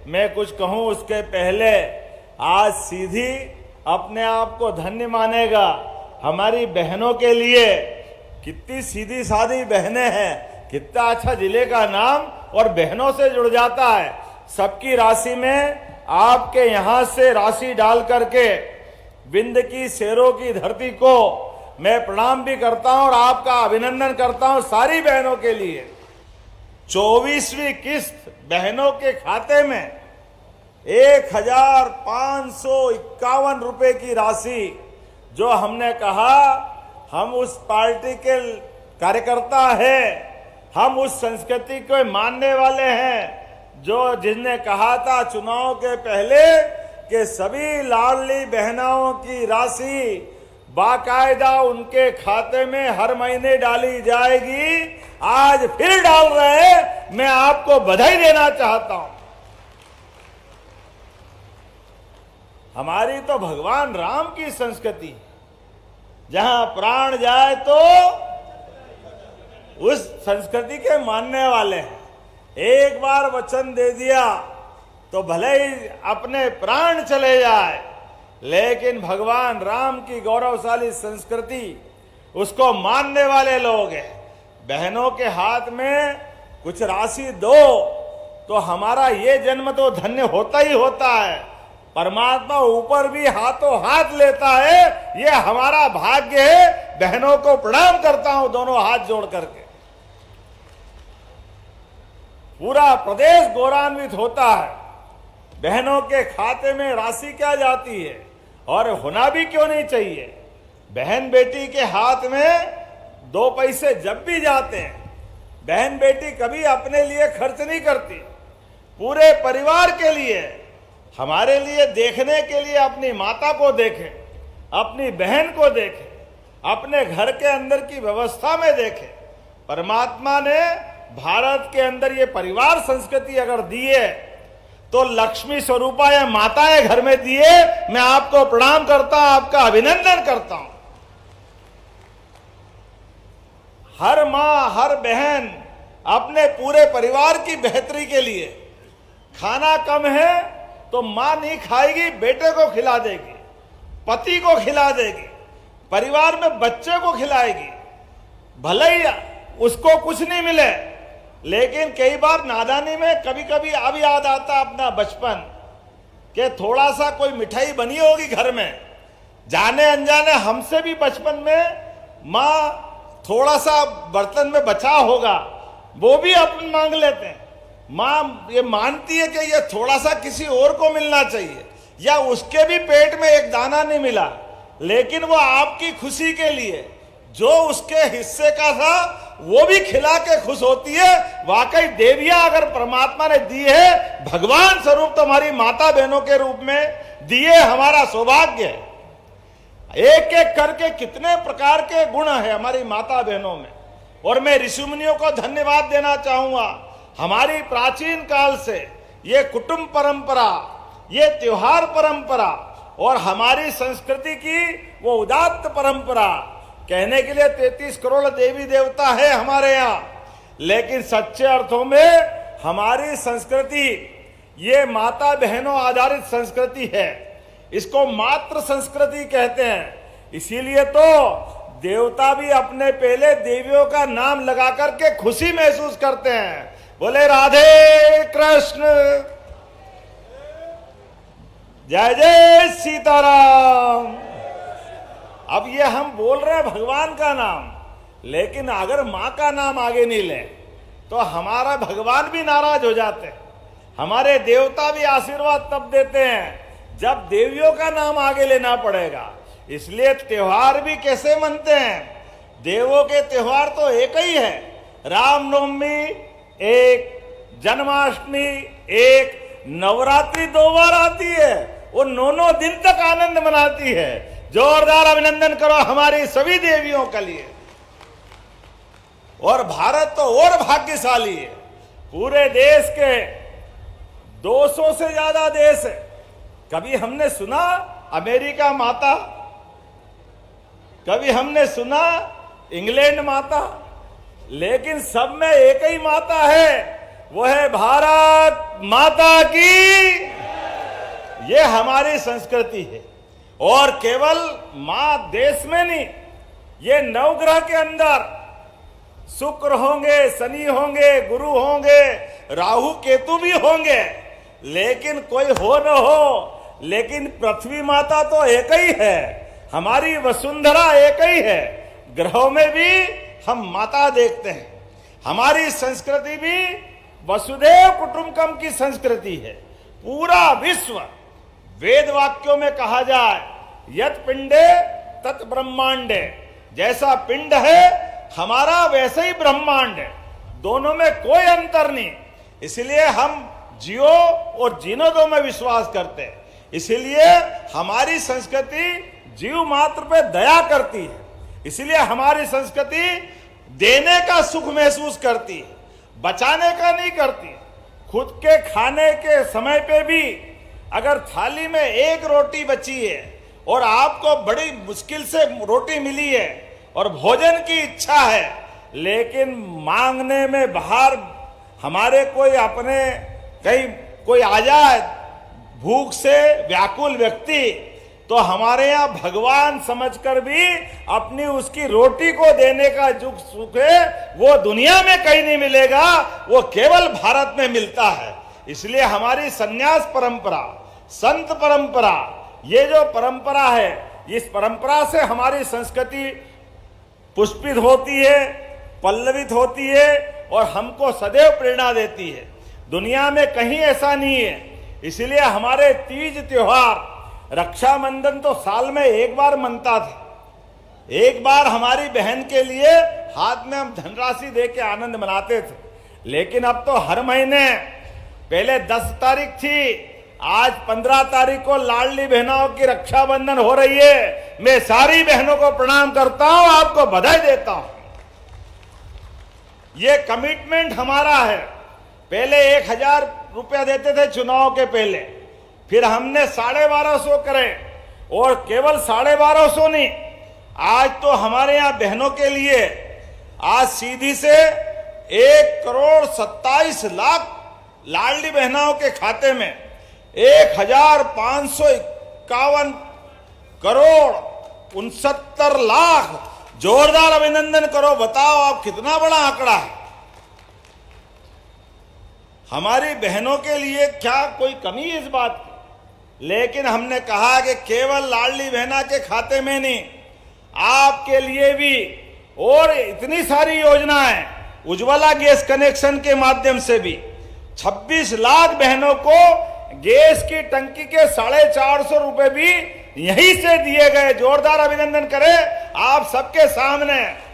मैं कुछ कहूं उसके पहले आज सीधी अपने आप को धन्य मानेगा हमारी बहनों के लिए। कितनी सीधी सादी बहनें हैं, कितना अच्छा जिले का नाम और बहनों से जुड़ जाता है। सबकी राशि में आपके यहां से राशि डाल करके विंध्य की शेरों की धरती को मैं प्रणाम भी करता हूं और आपका अभिनंदन करता हूं सारी बहनों के लिए। 24वीं किस्त बहनों के खाते में 1551 रुपए की राशि जो हमने कहा, हम उस पार्टी के कार्यकर्ता हैं, हम उस संस्कृति को मानने वाले हैं जो जिसने कहा था चुनाव के पहले कि सभी लाडली बहनों की राशि बाकायदा उनके खाते में हर महीने डाली जाएगी। आज फिर डाल रहे हैं, मैं आपको बधाई देना चाहता हूं। हमारी तो भगवान राम की संस्कृति, जहां प्राण जाए तो उस संस्कृति के मानने वाले हैं। एक बार वचन दे दिया तो भले ही अपने प्राण चले जाए, लेकिन भगवान राम की गौरवशाली संस्कृति उसको मानने वाले लोग हैं। बहनों के हाथ में कुछ राशि दो तो हमारा ये जन्म तो धन्य होता ही होता है। परमात्मा ऊपर भी हाथों हाथ लेता है, ये हमारा भाग्य है। बहनों को प्रणाम करता हूं दोनों हाथ जोड़ करके। पूरा प्रदेश गौरवान्वित होता है। बहनों के खाते में राशि क्या जाती है, और होना भी क्यों नहीं चाहिए। बहन बेटी के हाथ में 2 पैसे जब भी जाते हैं, बहन बेटी कभी अपने लिए खर्च नहीं करती, पूरे परिवार के लिए, हमारे लिए देखने के लिए अपनी माता को देखें, अपनी बहन को देखें, अपने घर के अंदर की व्यवस्था में देखें। परमात्मा ने भारत के अंदर ये परिवार संस्कृति अगर दी है तो लक्ष्मी स्वरूपा या माताएं घर में दिए। मैं आपको प्रणाम करता हूं, आपका अभिनंदन करता हूं। हर मां हर बहन अपने पूरे परिवार की बेहतरी के लिए, खाना कम है तो मां नहीं खाएगी, बेटे को खिला देगी, पति को खिला देगी, परिवार में बच्चे को खिलाएगी। भले ही उसको कुछ नहीं मिले, लेकिन कई बार नादानी में कभी कभी अब याद आता अपना बचपन कि थोड़ा सा कोई मिठाई बनी होगी घर में, जाने अनजाने हमसे भी बचपन में मां थोड़ा सा बर्तन में बचा होगा, वो भी अपन मांग लेते हैं। मां ये मानती है कि ये थोड़ा सा किसी और को मिलना चाहिए, या उसके भी पेट में एक दाना नहीं मिला, लेकिन वो आपकी खुशी के लिए जो उसके हिस्से का था वो भी खिला के खुश होती है। वाकई देवियां अगर परमात्मा ने दी है, भगवान स्वरूप तुम्हारी माता बहनों के रूप में दिए, हमारा सौभाग्य है। एक एक करके कितने प्रकार के गुण है हमारी माता बहनों में, और मैं ऋषि मुनियों को धन्यवाद देना चाहूंगा। हमारी प्राचीन काल से ये कुटुंब परंपरा, ये त्योहार परंपरा और हमारी संस्कृति की वो उदात्त परंपरा, कहने के लिए 33 करोड़ देवी देवता है हमारे यहाँ, लेकिन सच्चे अर्थों में हमारी संस्कृति ये माता बहनों आधारित संस्कृति है। इसको मातृ संस्कृति कहते हैं। इसीलिए तो देवता भी अपने पहले देवियों का नाम लगा करके खुशी महसूस करते हैं। बोले राधे कृष्ण, जय जय सीताराम। अब ये हम बोल रहे हैं भगवान का नाम, लेकिन अगर मां का नाम आगे नहीं ले तो हमारा भगवान भी नाराज हो जाते हैं। हमारे देवता भी आशीर्वाद तब देते हैं जब देवियों का नाम आगे लेना पड़ेगा। इसलिए त्योहार भी कैसे मनते हैं, देवों के त्योहार तो एक ही है। रामनवमी एक, जन्माष्टमी एक, नवरात्रि 2 बार आती है, वो 9 दिन तक आनंद मनाती है। जोरदार अभिनंदन करो हमारी सभी देवियों के लिए। और भारत तो और भाग्यशाली है, पूरे देश के 200 से ज्यादा देश है। कभी हमने सुना अमेरिका माता, कभी हमने सुना इंग्लैंड माता, लेकिन सब में एक ही माता है, वो है भारत माता की। ये हमारी संस्कृति है। और केवल मां देश में नहीं, ये नवग्रह के अंदर शुक्र होंगे, शनि होंगे, गुरु होंगे, राहु केतु भी होंगे, लेकिन कोई हो न हो, लेकिन पृथ्वी माता तो एक ही है, हमारी वसुंधरा एक ही है। ग्रहों में भी हम माता देखते हैं। हमारी संस्कृति भी वसुधैव कुटुंबकम की संस्कृति है। पूरा विश्व, वेद वाक्यों में कहा जाए, यत पिंडे तत् ब्रह्मांडे, जैसा पिंड है हमारा वैसे ही ब्रह्मांड है, दोनों में कोई अंतर नहीं। इसलिए हम जियो और जीनो दो में विश्वास करते हैं। इसलिए हमारी संस्कृति जीव मात्र पे दया करती है। इसलिए हमारी संस्कृति देने का सुख महसूस करती है, बचाने का नहीं करती। खुद के खाने के समय पे भी अगर थाली में एक रोटी बची है और आपको बड़ी मुश्किल से रोटी मिली है और भोजन की इच्छा है, लेकिन मांगने में बाहर हमारे कोई अपने कहीं कोई आ जाए भूख से व्याकुल व्यक्ति, तो हमारे यहाँ भगवान समझकर भी अपनी उसकी रोटी को देने का जो सुख है वो दुनिया में कहीं नहीं मिलेगा, वो केवल भारत में मिलता है। इसलिए हमारी संन्यास परंपरा, संत परंपरा, ये जो परंपरा है, इस परंपरा से हमारी संस्कृति पुष्पित होती है, पल्लवित होती है और हमको सदैव प्रेरणा देती है। दुनिया में कहीं ऐसा नहीं है। इसलिए हमारे तीज त्योहार, रक्षाबंधन तो साल में एक बार मनता था। एक बार हमारी बहन के लिए हाथ में हम धनराशि दे के आनंद मनाते थे, लेकिन अब तो हर महीने, पहले 10 तारीख थी, आज 15 तारीख को लाडली बहनों की रक्षाबंधन हो रही है। मैं सारी बहनों को प्रणाम करता हूं, आपको बधाई देता हूं। ये कमिटमेंट हमारा है। पहले 1000 रुपया देते थे चुनाव के पहले, फिर हमने 1250 करे, और केवल 1250 नहीं, आज तो हमारे यहां बहनों के लिए आज सीधी से 1,27,00,000 लाडली बहनों के खाते में 1,551 करोड़ 69 लाख। जोरदार अभिनंदन करो। बताओ आप कितना बड़ा आंकड़ा है। हमारी बहनों के लिए क्या कोई कमी है इस बात की? लेकिन हमने कहा कि केवल लाडली बहना के खाते में नहीं, आपके लिए भी और इतनी सारी योजनाएं, उज्ज्वला गैस कनेक्शन के माध्यम से भी 26 लाख बहनों को गैस की टंकी के 450 रुपए भी यहीं से दिए गए। जोरदार अभिनंदन करें आप सबके सामने।